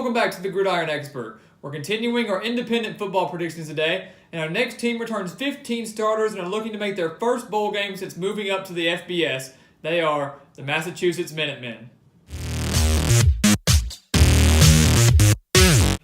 Welcome back to the Gridiron Expert. We're continuing our independent football predictions today, and our next team returns 15 starters and are looking to make their first bowl game since moving up to the FBS. They are the Massachusetts MinuteMen.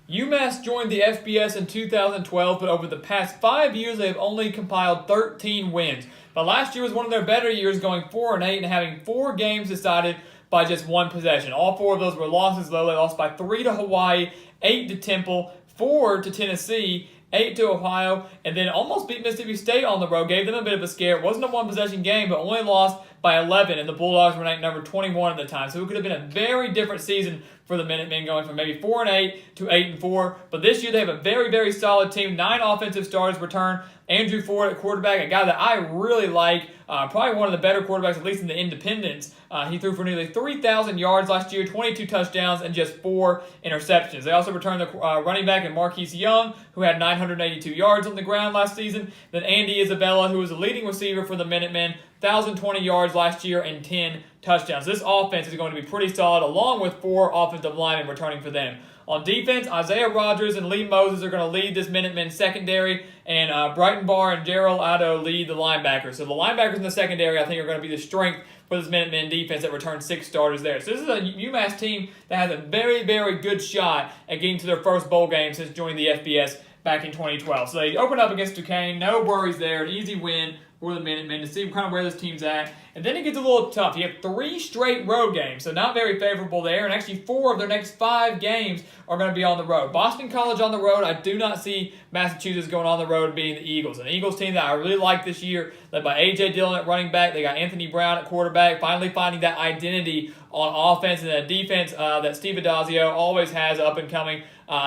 UMASS joined the FBS in 2012, but over the past 5 years they have only compiled 13 wins. But last year was one of their better years, going 4-8 and having 4 games decided by just one possession. All 4 of those were losses, though. They lost by 3 to Hawaii, 8 to Temple, 4 to Tennessee, 8 to Ohio, and then almost beat Mississippi State on the road. Gave them a bit of a scare. It wasn't a one-possession game, but only lost by 11, and the Bulldogs were ranked number 21 at the time. So it could have been a very different season for the Minutemen, going from maybe 4-8 to 8-4. But this year they have a very, very solid team. 9 offensive starters return. Andrew Ford at quarterback, a guy that I really like, probably one of the better quarterbacks, at least in the independents. He threw for nearly 3,000 yards last year, 22 touchdowns, and just 4 interceptions. They also returned the running back in Marquise Young, who had 982 yards on the ground last season. Then Andy Isabella, who was the leading receiver for the Minutemen, 1,020 yards last year and 10 touchdowns. This offense is going to be pretty solid, along with 4 offensive linemen returning for them. On defense, Isaiah Rogers and Lee Moses are going to lead this Minutemen secondary, and Brighton Barr and Gerald Addo lead the linebackers. So the linebackers in the secondary, I think, are going to be the strength for this Minutemen defense that returns 6 starters there. So this is a UMass team that has a very, very good shot at getting to their first bowl game since joining the FBS back in 2012. So they open up against Duquesne, no worries there, an easy win for the Minutemen to see kind of where this team's at. And then it gets a little tough. You have 3 straight road games, so not very favorable there. And actually 4 of their next 5 games are going to be on the road. Boston College on the road. I do not see Massachusetts going on the road and beating the Eagles. An Eagles team that I really like this year, led by A.J. Dillon at running back. They got Anthony Brown at quarterback, finally finding that identity on offense and that defense that Steve Adazio always has up and coming.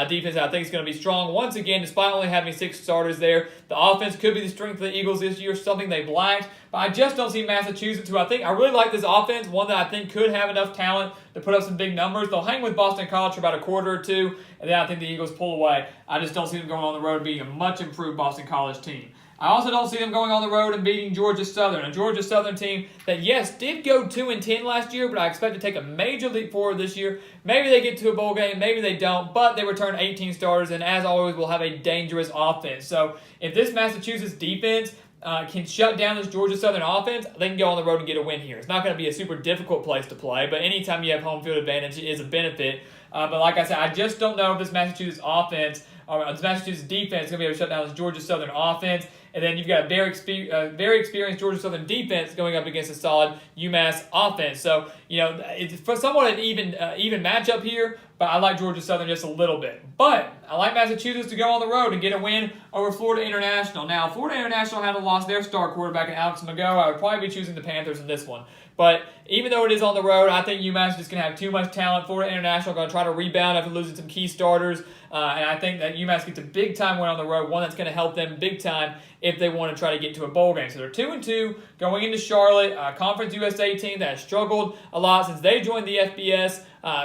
Defense that I think is going to be strong once again, despite only having 6 starters there. The offense could be the strength of the Eagles this year, something they've lacked. But I just don't see Massachusetts, who I really like this offense, one that I think could have enough talent to put up some big numbers. They'll hang with Boston College for about a quarter or 2, and then I think the Eagles pull away. I just don't see them going on the road and beating a much improved Boston College team. I also don't see them going on the road and beating Georgia Southern, a Georgia Southern team that, yes, did go 2-10 last year, but I expect to take a major leap forward this year. Maybe they get to a bowl game, maybe they don't, but they return 18 starters, and as always, will have a dangerous offense. So if this Massachusetts defense can shut down this Georgia Southern offense, they can go on the road and get a win here. It's not going to be a super difficult place to play, but anytime you have home field advantage, it is a benefit. But like I said, I just don't know if this Massachusetts offense, or this Massachusetts defense is going to be able to shut down this Georgia Southern offense. And then you've got a very experienced Georgia Southern defense going up against a solid UMass offense. So, it's for somewhat an even matchup here, but I like Georgia Southern just a little bit. But I like Massachusetts to go on the road and get a win over Florida International. Now, Florida International had lost their star quarterback in Alex Mago. I would probably be choosing the Panthers in this one. But even though it is on the road, I think UMass is just going to have too much talent. Florida International going to try to rebound after losing some key starters. And I think that UMass gets a big-time win on the road, one that's going to help them big time if they want to try to get to a bowl game. So they're 2-2 going into Charlotte, a Conference USA team that has struggled a lot since they joined the FBS.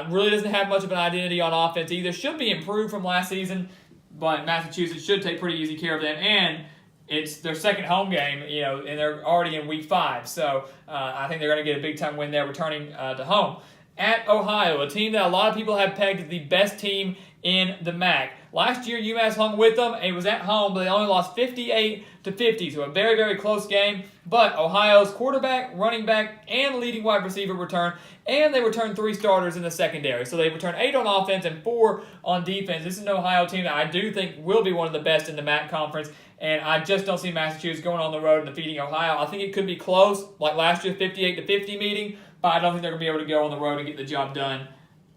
Really doesn't have much of an identity on offense either. Should be improved from last season, but Massachusetts should take pretty easy care of them. And it's their second home game, and they're already in week 5. So I think they're going to get a big-time win there, returning to home. At Ohio, a team that a lot of people have pegged as the best team in the MAC. Last year, UMass hung with them. It was at home, but they only lost 58-50, so a very, very close game. But Ohio's quarterback, running back, and leading wide receiver return, and they returned 3 starters in the secondary. So they returned 8 on offense and 4 on defense. This is an Ohio team that I do think will be one of the best in the MAC conference, and I just don't see Massachusetts going on the road and defeating Ohio. I think it could be close, like last year's 58-50 meeting, but I don't think they're going to be able to go on the road and get the job done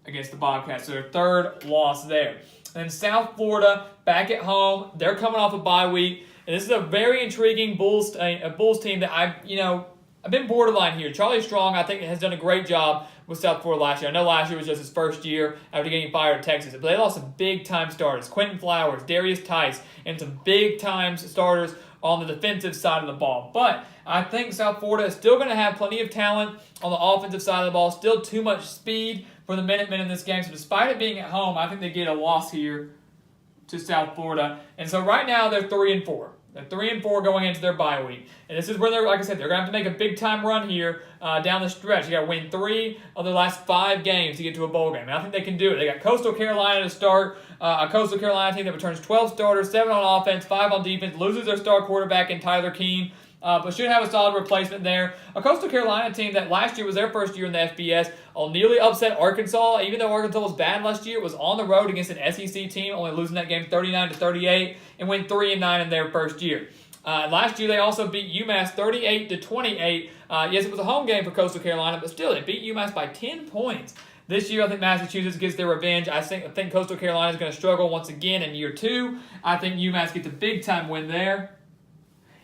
against the Bobcats. So their 3rd loss there. And then South Florida, back at home. They're coming off a bye week. And this is a very intriguing Bulls team that I've been borderline here. Charlie Strong, I think, has done a great job with South Florida last year. I know last year was just his first year after getting fired at Texas, but they lost some big-time starters. Quentin Flowers, Darius Tice, and some big-time starters on the defensive side of the ball. But I think South Florida is still going to have plenty of talent on the offensive side of the ball. Still too much speed for the Minutemen in this game. So despite it being at home, I think they get a loss here to South Florida. And so right now they're 3-4. They're 3-4 going into their bye week. And this is where they're, like I said, they're going to have to make a big-time run here down the stretch. You got to win 3 of their last 5 games to get to a bowl game. And I think they can do it. They got Coastal Carolina to start, a Coastal Carolina team that returns 12 starters, 7 on offense, 5 on defense, loses their star quarterback in Tyler Keene. But should have a solid replacement there. A Coastal Carolina team that last year was their first year in the FBS, nearly upset Arkansas. Even though Arkansas was bad last year, it was on the road against an SEC team, only losing that game 39-38, and went 3-9 in their first year. Last year, they also beat UMass 38-28. Yes, it was a home game for Coastal Carolina, but still, they beat UMass by 10 points. This year, I think Massachusetts gets their revenge. I think Coastal Carolina is going to struggle once again in year 2. I think UMass gets a big-time win there.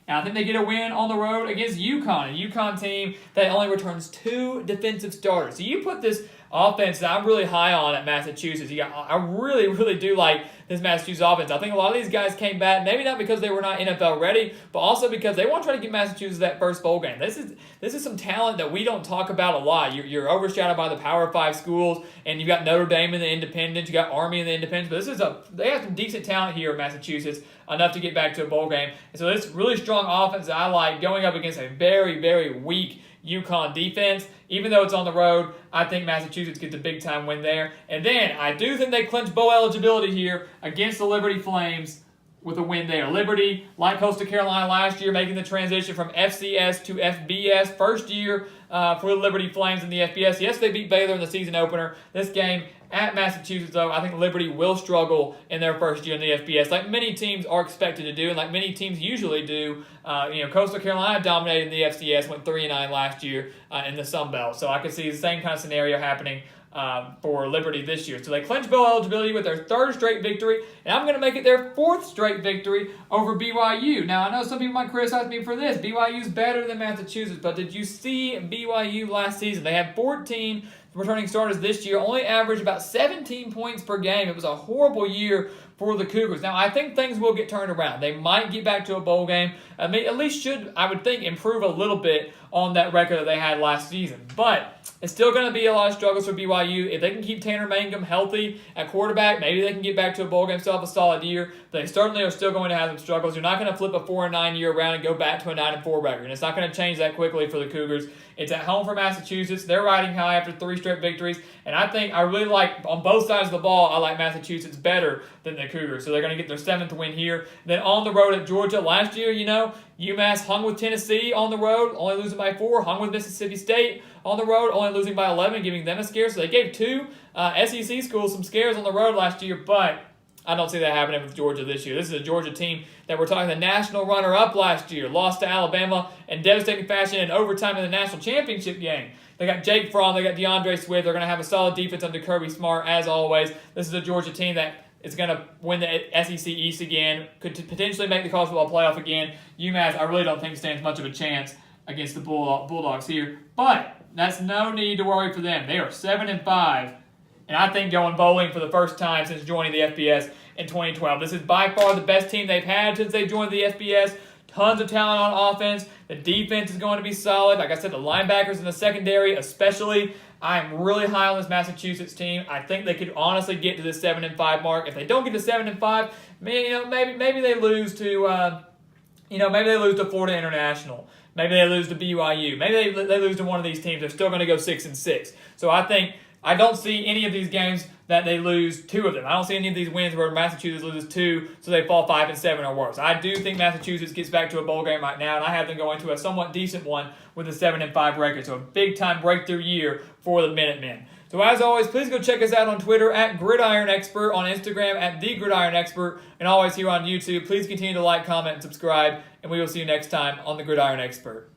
And I think they get a win on the road against UConn, a UConn team that only returns 2 defensive starters. So you put this offense that I'm really high on at Massachusetts. I really, really do like this Massachusetts offense. I think a lot of these guys came back, maybe not because they were not NFL ready, but also because they want to try to get Massachusetts that first bowl game. This is some talent that we don't talk about a lot. You're overshadowed by the Power 5 schools, and you've got Notre Dame in the Independents, you got Army in the Independents, but they have some decent talent here in Massachusetts, enough to get back to a bowl game. And so this really strong offense that I like going up against a very, very weak UConn defense. Even though it's on the road, I think Massachusetts gets a big-time win there. And then I do think they clinch bowl eligibility here against the Liberty Flames with a win there. Liberty, like Coastal Carolina last year, making the transition from FCS to FBS. First year for the Liberty Flames in the FBS. Yes, they beat Baylor in the season opener. This game at Massachusetts, though, I think Liberty will struggle in their first year in the FBS, like many teams are expected to do, and like many teams usually do. Coastal Carolina dominated in the FCS, went 3-9 last year in the Sun Belt. So I could see the same kind of scenario happening for Liberty this year. So they clinch bowl eligibility with their 3rd straight victory, and I'm going to make it their 4th straight victory over BYU. Now, I know some people might criticize me for this. BYU's better than Massachusetts, but did you see BYU last season? They had 14 returning starters this year, only averaged about 17 points per game. It was a horrible year for the Cougars. Now, I think things will get turned around. They might get back to a bowl game. I mean, at least should, I would think, improve a little bit on that record that they had last season. But it's still going to be a lot of struggles for BYU. If they can keep Tanner Mangum healthy at quarterback, maybe they can get back to a bowl game, still have a solid year. They certainly are still going to have some struggles. You're not going to flip a 4-9 year around and go back to a 9-4 record. And it's not going to change that quickly for the Cougars. It's at home for Massachusetts. They're riding high after 3 straight victories. And I think I really like, on both sides of the ball, I like Massachusetts better than the Cougars. So they're going to get their 7th win here. Then on the road at Georgia. Last year, UMass hung with Tennessee on the road, only losing by 4. Hung with Mississippi State on the road, only losing by 11, giving them a scare. So they gave 2 SEC schools some scares on the road last year, but I don't see that happening with Georgia this year. This is a Georgia team that we're talking the national runner-up last year. Lost to Alabama in devastating fashion in overtime in the national championship game. They got Jake Fromm, they got DeAndre Swift. They're going to have a solid defense under Kirby Smart, as always. This is a Georgia team that is going to win the SEC East again, could potentially make the college football playoff again. UMass, I really don't think stands much of a chance against the Bulldogs here. But that's no need to worry for them. They are 7-5. And I think going bowling for the first time since joining the FBS in 2012. This is by far the best team they've had since they joined the FBS. Tons of talent on offense. The defense is going to be solid. Like I said, the linebackers in the secondary especially. I'm really high on this Massachusetts team. I think they could honestly get to the 7-5 mark. If they don't get to 7-5, maybe they lose to maybe they lose to Florida International. Maybe they lose to BYU. Maybe they lose to one of these teams. They're still going to go 6-6. So I don't see any of these games that they lose 2 of them. I don't see any of these wins where Massachusetts loses 2, so they fall 5-7 or worse. I do think Massachusetts gets back to a bowl game right now, and I have them going to a somewhat decent one with a 7-5 record. So a big-time breakthrough year for the Minutemen. So as always, please go check us out on Twitter at Gridiron Expert, on Instagram at The Gridiron Expert, and always here on YouTube. Please continue to like, comment, and subscribe, and we will see you next time on The Gridiron Expert.